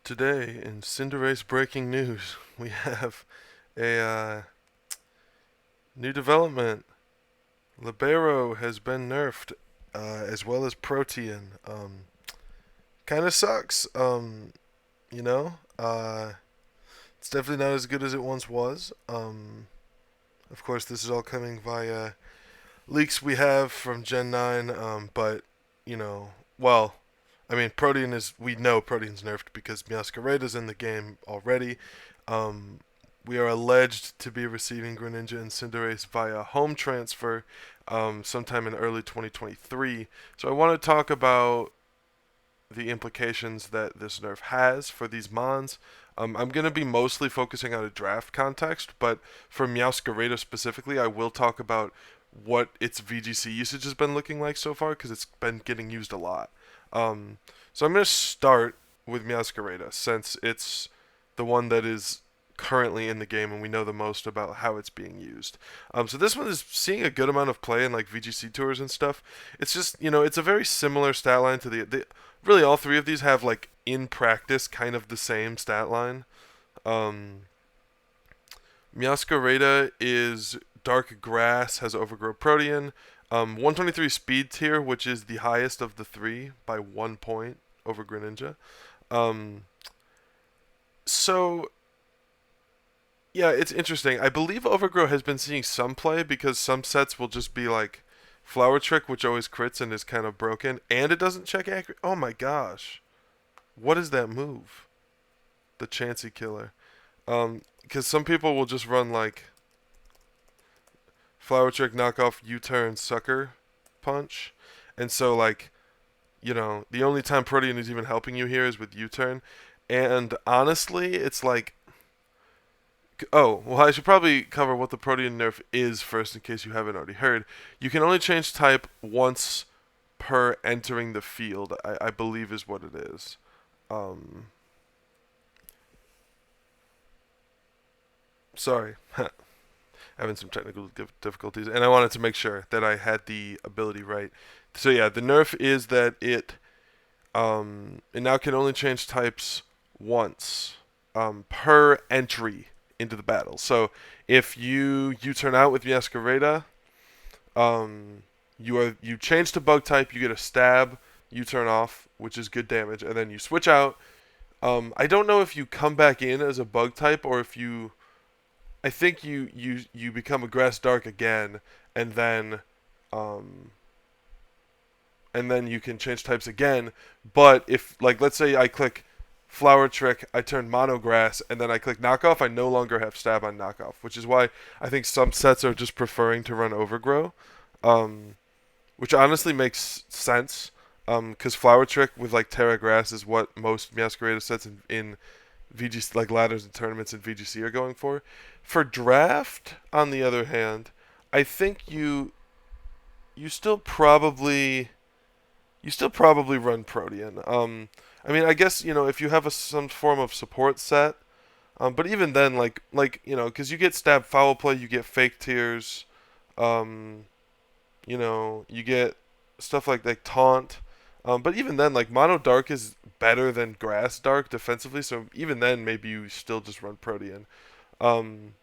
Today in Cinderace breaking news, we have a new development. Libero has been nerfed, as well as Protean. Kind of sucks. You know, it's definitely not as good as it once was. Of course, this is all coming via leaks we have from Gen 9. But you know, well, I mean, Protean is we know Protean's nerfed because Meowscarada's in the game already. Um, we are alleged to be receiving Greninja and Cinderace via home transfer sometime in early 2023. So I want to talk about the implications that this nerf has for these mons. I'm going to be mostly focusing on a draft context, but for Meowscarada specifically, I will talk about what its VGC usage has been looking like so far because it's been getting used a lot. So I'm going to start with Meowscarada since it's the one that is currently in the game and we know the most about how it's being used. So this one is seeing a good amount of play in like VGC tours and stuff. It's just it's a very similar stat line to the really all three of these have like in practice kind of the same stat line. Um, Meowscarada is Dark Grass, has Overgrow Protean. 123 speed tier, which is the highest of the three by 1 point over Greninja. Um, so, yeah, it's interesting. I believe Overgrow has been seeing some play because some sets will just be like Flower Trick, which always crits and is kind of broken, and it doesn't check accurate. Oh my gosh. What is that move? The Chansey Killer. Because some people will just run like Flower Trick, knockoff, U-turn, sucker punch. And so, like, the only time Protean is even helping you here is with U-turn. And honestly, it's like, oh, well, I should probably cover what the Protean nerf is first in case you haven't already heard. You can only change type once per entering the field, I believe is what it is. Sorry. Having some technical difficulties, and I wanted to make sure that I had the ability right. So yeah, the nerf is that it now can only change types once per entry into the battle. So if you turn out with Meowscarada, you change to bug type, you get a stab, you turn off, which is good damage, and then you switch out. I don't know if you come back in as a bug type or if you I think you become a grass dark again, and then um, you can change types again. But if like let's say I click flower trick, I turn mono grass, and then I click knockoff, I no longer have stab on knockoff, which is why I think some sets are just preferring to run overgrow, um, which honestly makes sense. Because flower trick with like Terra Grass is what most Masquerade sets in VGC like ladders and tournaments in VGC are going for. For draft, on the other hand, I think you still probably run Protean. I mean, I guess if you have some form of support set, but even then, because you get stab foul play, you get fake tears, um, you get stuff like taunt. But even then, like mono dark is better than grass dark defensively, so even then, maybe you still just run Protean. Um,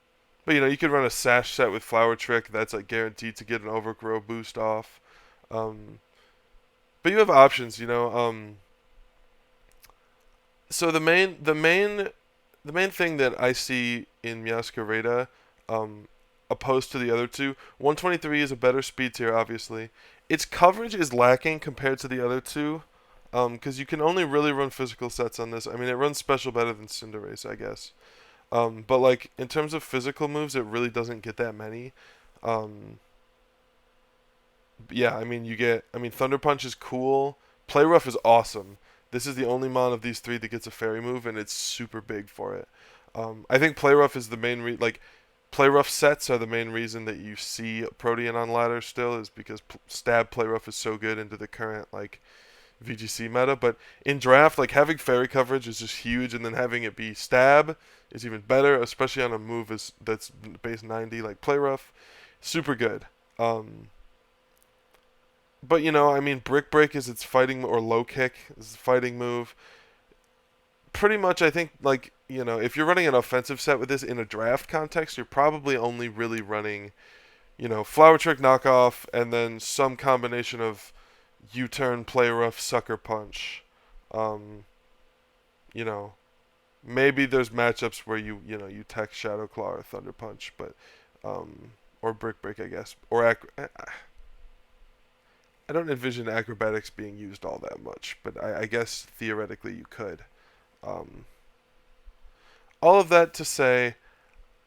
but you could run a sash set with flower trick that's like guaranteed to get an overgrow boost off. Um, but you have options, So the main thing that I see in Meowscarada, um, opposed to the other two, 123 is a better speed tier, obviously. Its coverage is lacking compared to the other two, because you can only really run physical sets on this. I mean, it runs special better than Cinderace, I guess. But like in terms of physical moves, it really doesn't get that many. Um, yeah, I mean Thunder Punch is cool. Play Rough is awesome. This is the only mon of these three that gets a fairy move, and it's super big for it. I think Play Rough is the main Play Rough sets are the main reason that you see Protean on ladder still is because stab Play Rough is so good into the current like VGC meta. But in draft, like having fairy coverage is just huge, and then having it be stab is even better, especially on a move that's base 90 like Play Rough. Super good. Um, but I mean, Brick Break is its fighting or low kick is its fighting move. pretty much, I think, like, if you're running an offensive set with this in a draft context, you're probably only really running, Flower Trick Knockoff, and then some combination of U-Turn, Play Rough, Sucker Punch. Um, you know, maybe there's matchups where you tech Shadow Claw or Thunder Punch, but, or Brick Break, I guess. Or, I don't envision acrobatics being used all that much, but I guess theoretically you could. Um, all of that to say,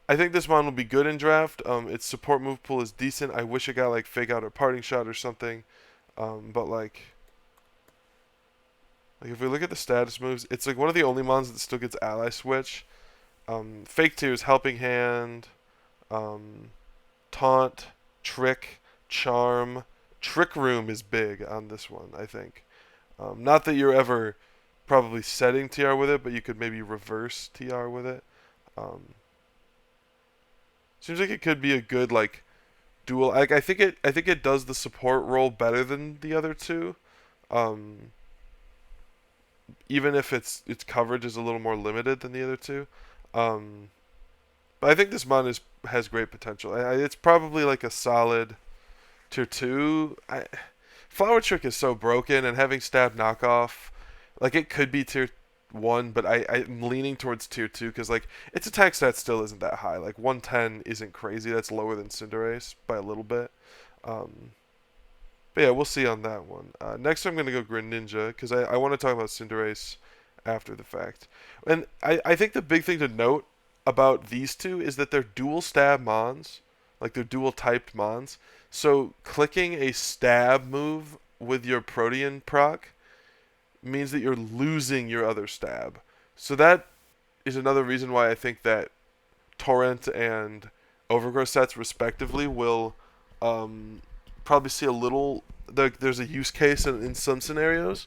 I think this mon will be good in draft. Its support move pool is decent. I wish it got like Fake Out or Parting Shot or something. But like if we look at the status moves, it's like one of the only mons that still gets Ally Switch. Fake Tears, Helping Hand, Taunt, Trick, Charm. Trick Room is big on this one, I think. Not that you're ever probably setting TR with it, but you could maybe reverse TR with it. Seems like it could be a good like dual. Like I think it does the support role better than the other two. Um, Even if its coverage is a little more limited than the other two. Um, but I think this mon has great potential. It's probably like a solid tier 2. Flower Trick is so broken, and having Stab Knockoff, like it could be tier 1, but I'm leaning towards tier 2 because like its attack stat still isn't that high. Like 110 isn't crazy. That's lower than Cinderace by a little bit. But yeah, we'll see on that one. Next, I'm going to go Greninja because I want to talk about Cinderace after the fact. And I think the big thing to note about these two is that they're dual stab mons, like they're dual typed mons. So clicking a stab move with your Protean proc means that you're losing your other stab. So that is another reason why I think that Torrent and Overgrowth sets respectively will probably see a little. There's a use case in some scenarios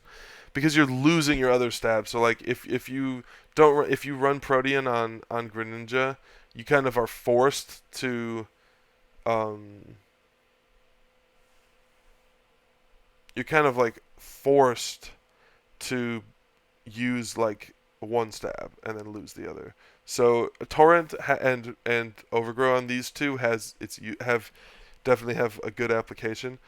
because you're losing your other stab. So like if you don't if you run Protean on Greninja, you kind of are forced to you're kind of like forced to use like one stab and then lose the other. So Torrent and Overgrow on these two definitely have a good application.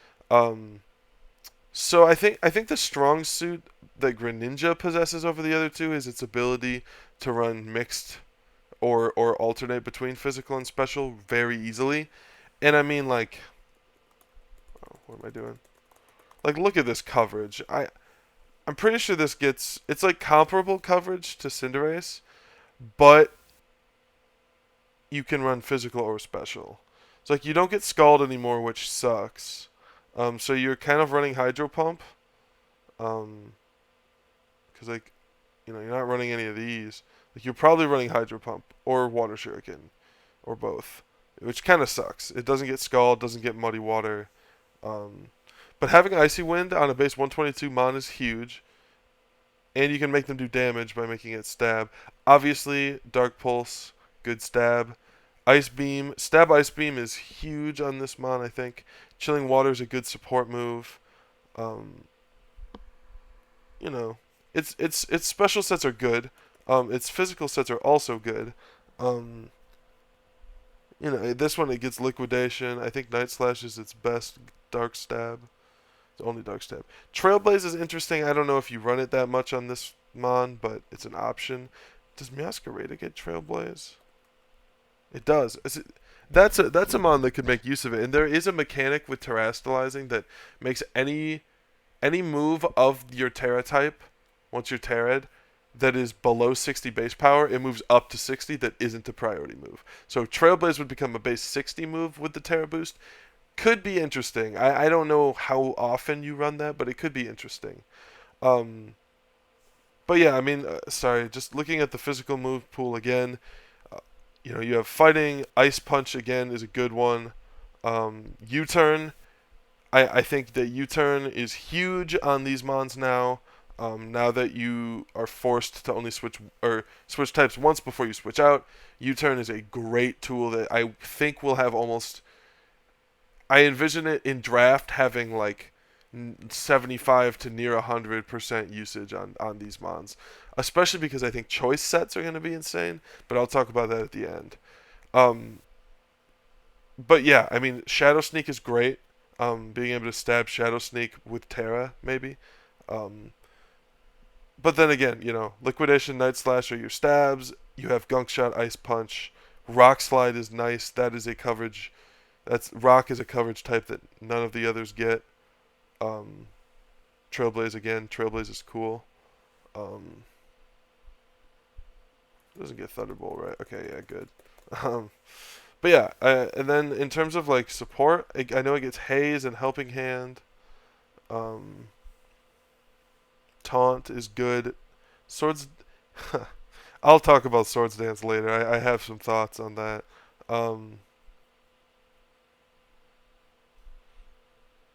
So I think the strong suit that Greninja possesses over the other two is its ability to run mixed or alternate between physical and special very easily. And I mean like, oh, what am I doing? Like look at this coverage. I'm pretty sure it's like comparable coverage to Cinderace, but you can run physical or special. It's like you don't get Scald anymore, which sucks. So you're kind of running Hydro Pump. Because like, you're not running any of these. Like you're probably running Hydro Pump or Water Shuriken, or both, which kind of sucks. It doesn't get Scald, doesn't get Muddy Water. But having Icy Wind on a base 122 mon is huge. And you can make them do damage by making it stab. Obviously, Dark Pulse, good stab. Ice Beam, Stab Ice Beam is huge on this mon, I think. Chilling Water is a good support move. Its special sets are good. Its physical sets are also good. This one it gets Liquidation. I think Night Slash is its best Dark Stab. It's only Dark Stab. Trailblaze is interesting. I don't know if you run it that much on this mon, but it's an option. Does Masquerade get Trailblaze? It does. That's a mon that could make use of it. And there is a mechanic with terastallizing that makes any move of your Terra type, once you're Terra'd, that is below 60 base power, it moves up to 60 that isn't a priority move. So Trailblaze would become a base 60 move with the Terra boost. Could be interesting. I don't know how often you run that, but it could be interesting. But yeah, I mean, sorry, just looking at the physical move pool again, you have Fighting, Ice Punch again is a good one. U-Turn, I think that U-Turn is huge on these mons now. Now that you are forced to only switch types once before you switch out, U-Turn is a great tool that I think will have almost. I envision it in draft having like 75 to near 100% usage on these mons, especially because I think choice sets are going to be insane. But I'll talk about that at the end. Um, but yeah, I mean, Shadow Sneak is great. Being able to stab Shadow Sneak with Terra, maybe. Um, but then again, Liquidation, Night Slash are your stabs. You have Gunk Shot, Ice Punch. Rock Slide is nice. That is a coverage. Rock is a coverage type that none of the others get. Um, Trailblaze again. Trailblaze is cool. Um, doesn't get Thunderbolt, right? Okay, yeah, good. Um, but yeah, and then in terms of like support, I know it gets Haze and Helping Hand. Um, Taunt is good. Swords. I'll talk about Swords Dance later. I have some thoughts on that. Um,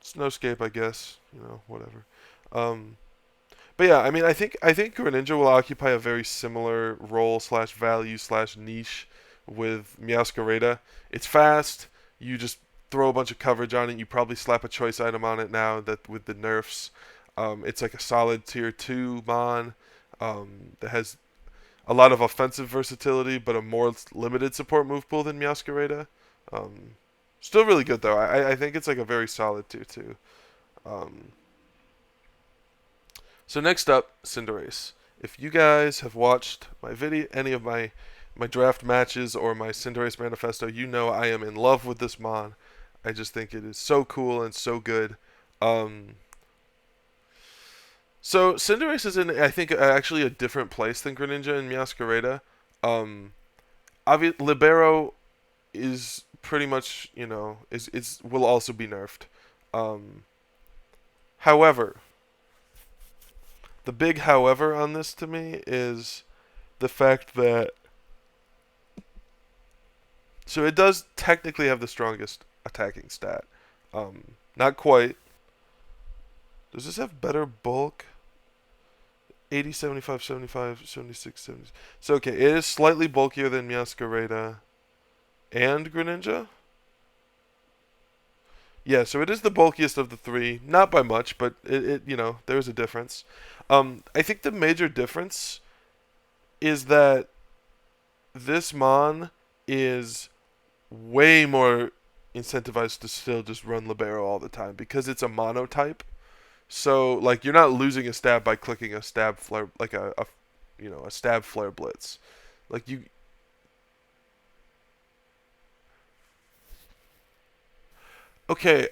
Snowscape, I guess. Whatever. Um, but yeah, I mean, I think Greninja will occupy a very similar role slash value slash niche with Meowscarada. It's fast. You just throw a bunch of coverage on it. You probably slap a choice item on it now that with the nerfs. It's like a solid tier 2 mon that has a lot of offensive versatility, but a more limited support move pool than Meowscarada. Um, Still really good though. I think it's like a very solid tier 2. Um, so next up, Cinderace. If you guys have watched my video, any of my draft matches or my Cinderace manifesto, you know I am in love with this mon. I just think it is so cool and so good. Um, so Cinderace is in, I think, actually a different place than Greninja and Meowscarada. Um, Libero is pretty much, is will also be nerfed. Um, However, the big however on this to me is the fact that so it does technically have the strongest attacking stat. Not quite. Does this have better bulk? 80, 75, 75, 76, 70. So okay, it is slightly bulkier than Meowscarada and Greninja. Yeah, so it is the bulkiest of the three, not by much, but there's a difference. I think the major difference is that this mon is way more incentivized to still just run Libero all the time because it's a monotype. So like you're not losing a stab by clicking a stab flare like a stab flare blitz. Like you Okay,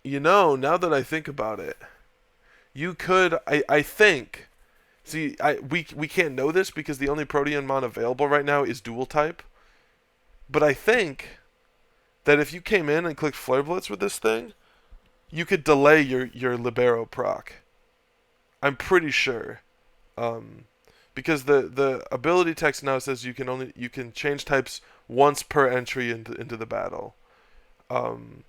now that I think about it, you could I think see we can't know this because the only Protean mon available right now is dual type. But I think that if you came in and clicked Flare Blitz with this thing, you could delay your Libero proc. I'm pretty sure. Um, because the ability text now says you can change types once per entry into the battle. Um,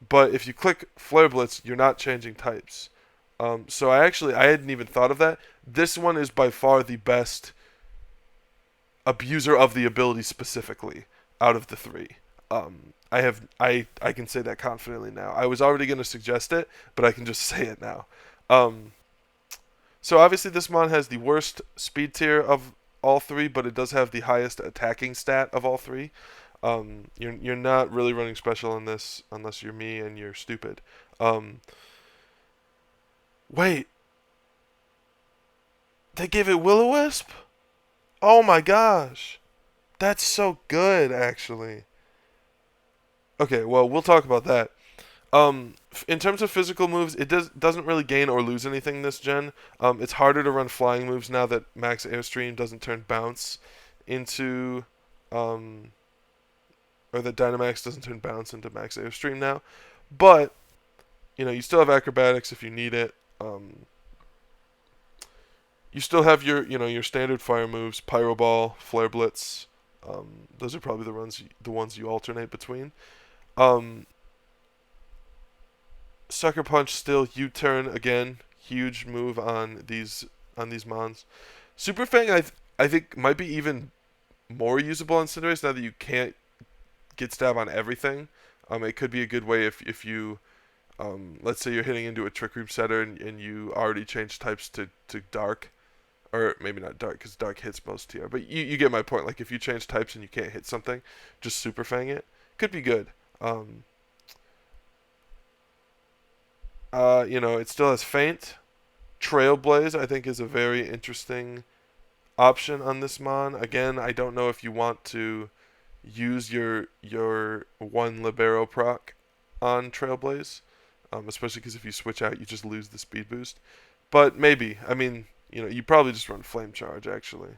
but if you click Flare Blitz, you're not changing types. So I hadn't even thought of that. This one is by far the best abuser of the ability specifically out of the three. I can say that confidently now. I was already going to suggest it, but I can just say it now. Um, so obviously this mon has the worst speed tier of all three, but it does have the highest attacking stat of all three. You're not really running special in this unless you're me and you're stupid. Um, Wait, they gave it Will-O-Wisp? Oh my gosh, that's so good actually. Okay, well we'll talk about that. In terms of physical moves, it doesn't really gain or lose anything this gen. It's harder to run flying moves now that Max Airstream doesn't turn bounce into, um, or that Dynamax doesn't turn bounce into Max Airstream now. But you still have acrobatics if you need it. You still have your standard fire moves, Pyro Ball, Flare Blitz. Those are probably the ones you alternate between. Um, Sucker Punch still U-turn again, huge move on these mons. Super Fang I think might be even more usable on Cinderace now that you can't get stab on everything. It could be a good way if you Let's say you're hitting into a Trick Room setter and you already changed types to dark, or maybe not dark because dark hits most TR, but you get my point. Like if you change types and you can't hit something, just super fang it. Could be good. It still has feint. Trailblaze, I think, is a very interesting option on this mon. Again, I don't know if you want to use your one Libero proc on Trailblaze, especially because if you switch out, you just lose the speed boost. But maybe. I mean, you probably just run Flame Charge, actually.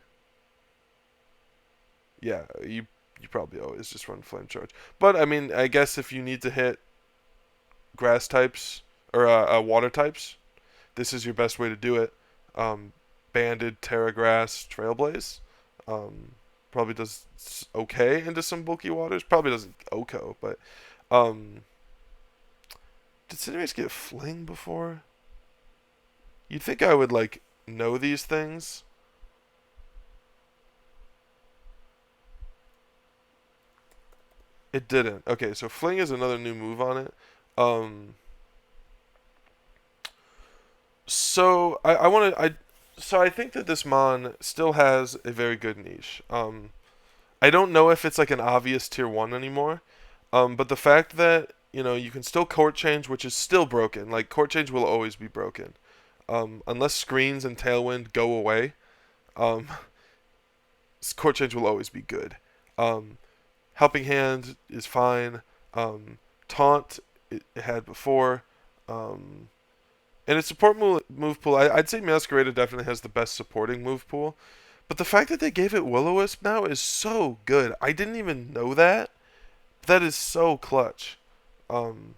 Yeah, you probably always just run Flame Charge. But, I mean, I guess if you need to hit grass types, or water types, this is your best way to do it. Banded, Terra Grass, Trailblaze. Probably does okay into some bulky waters. Probably doesn't OHKO, but did Cinderace get Fling before? You'd think I would like know these things. It didn't. Okay, so Fling is another new move on it. Um, so I want to so I think that this mon still has a very good niche. I don't know if it's like an obvious tier 1 anymore. But the fact that, you can still court change, which is still broken. Like, court change will always be broken. Unless screens and tailwind go away, um, court change will always be good. Helping hand is fine. Taunt it had before. And its support move pool, I'd say Masquerade definitely has the best supporting move pool. But the fact that they gave it Will-O-Wisp now is so good. I didn't even know that. That is so clutch. Um,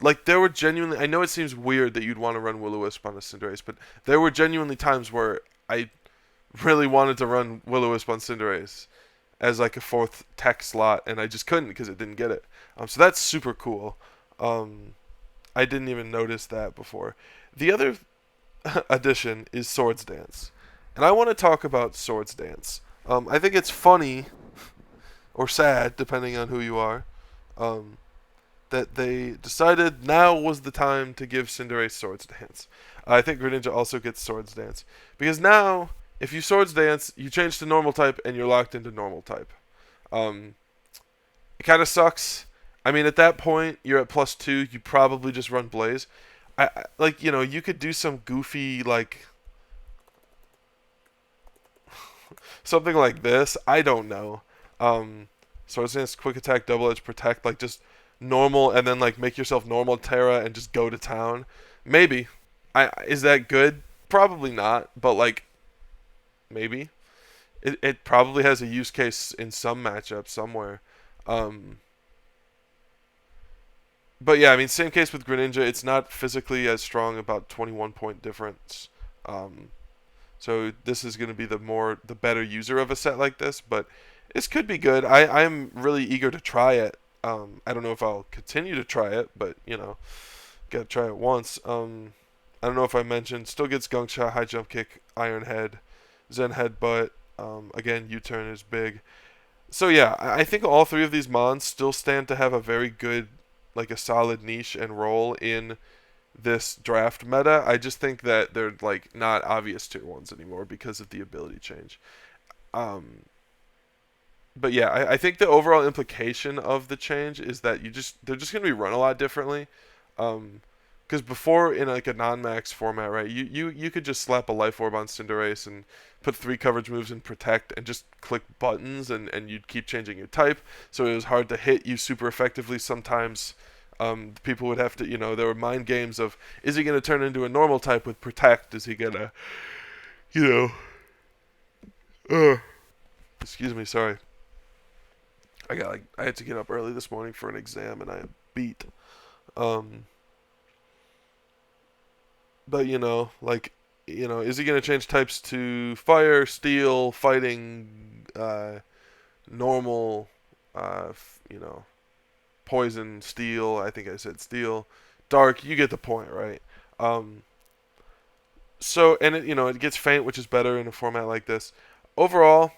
like, there were genuinely... I know it seems weird that you'd want to run Will-O-Wisp on a Cinderace, but there were genuinely times where I really wanted to run Will-O-Wisp on Cinderace as, like, a 4th tech slot, and I just couldn't because it didn't get it. So that's super cool. I didn't even notice that before. The other addition is Swords Dance. And I want to talk about Swords Dance. I think it's funny, or sad, depending on who you are, that they decided now was the time to give Cinderace Swords Dance. I think Greninja also gets Swords Dance. Because now, if you Swords Dance, you change to normal type, and you're locked into normal type. It kind of sucks. I mean, at that point, you're at +2. You probably just run Blaze. You could do some goofy, like, something like this. I don't know. Swords Dance, Quick Attack, Double Edge, Protect, like, just normal, and then, like, make yourself normal Terra and just go to town. Maybe. Is that good? Probably not, but, like, maybe. It probably has a use case in some matchup somewhere. But yeah, I mean, same case with Greninja. It's not physically as strong, about 21-point difference. So this is going to be the better user of a set like this, but this could be good. I'm really eager to try it. I don't know if I'll continue to try it, but gotta try it once. I don't know if I mentioned, still gets Gunk Shot, High Jump Kick, Iron Head, Zen Headbutt. Again, U-turn is big. So yeah, I think all 3 of these mons still stand to have a very good, like a solid niche and role in this draft meta. I just think that they're like not obvious tier 1s anymore because of the ability change. But yeah, I think the overall implication of the change is that they're just gonna be run a lot differently. Because before, in like a non-max format, right, you could just slap a Life Orb on Cinderace and put 3 coverage moves in Protect and just click buttons, and you'd keep changing your type. So it was hard to hit you super effectively sometimes. People would have to, there were mind games of, is he going to turn into a normal type with Protect? Is he going to, excuse me, sorry. I had to get up early this morning for an exam, and I am beat. But, is he going to change types to Fire, Steel, Fighting, Normal, Poison, Steel? I think I said Steel. Dark, you get the point, right? So, and it gets Feint, which is better in a format like this. Overall,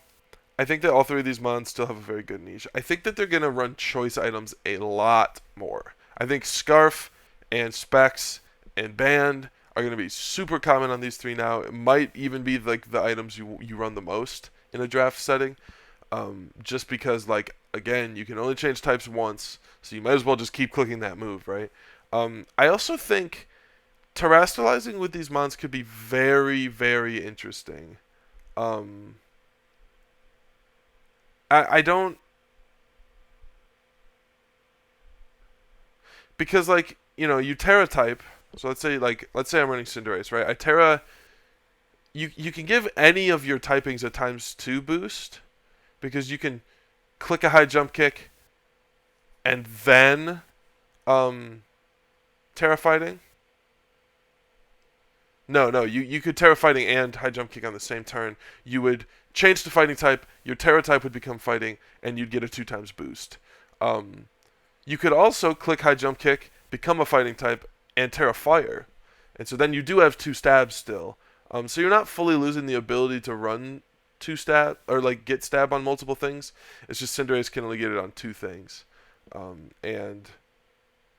I think that all 3 of these mons still have a very good niche. I think that they're going to run choice items a lot more. I think Scarf and Specs and Band are going to be super common on these three now. It might even be like the items you run the most in a draft setting, just because like again you can only change types once, so you might as well just keep clicking that move, right? I also think terrestrializing with these mons could be very very interesting. Um, I don't because like you Terra type. So let's say I'm running Cinderace, right? I Terra. You can give any of your typings a ×2 boost because you can click a high jump kick and then um, Terra Fighting. No, you could Terra Fighting and high jump kick on the same turn. You would change to fighting type. Your Terra type would become fighting, and you'd get a 2 times boost. Um, you could also click high jump kick, become a fighting type, and Terra Fire, and so then you do have 2 stabs still. So you're not fully losing the ability to run 2 stab or like get stab on multiple things. It's just Cinderace can only get it on 2 things, and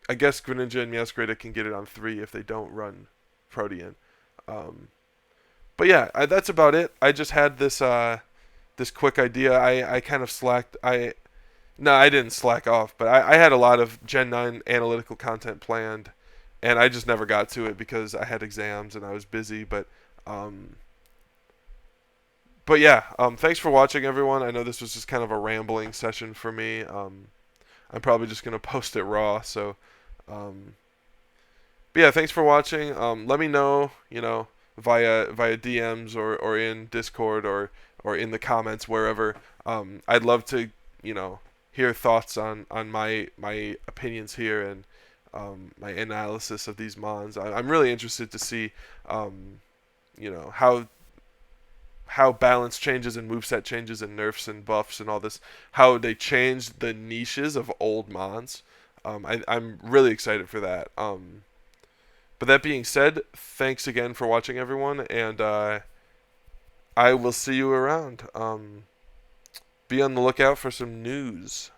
I guess Greninja and Meowscarada can get it on 3 if they don't run Protean. Um, but yeah, that's about it. I just had this quick idea. I kind of slacked. No, I didn't slack off, but I had a lot of Gen 9 analytical content planned, and I just never got to it because I had exams and I was busy. Um, but yeah, thanks for watching, everyone. I know this was just kind of a rambling session for me. I'm probably just gonna post it raw. So, um, but yeah, thanks for watching. Let me know, via DMs or in Discord or in the comments wherever. I'd love to, hear thoughts on my opinions here and my analysis of these mons. I'm really interested to see, how balance changes and moveset changes and nerfs and buffs and all this, how they change the niches of old mons. I'm really excited for that. But that being said, thanks again for watching, everyone, and I will see you around. Be on the lookout for some news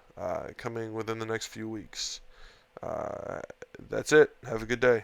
coming within the next few weeks. Uh, that's it. Have a good day.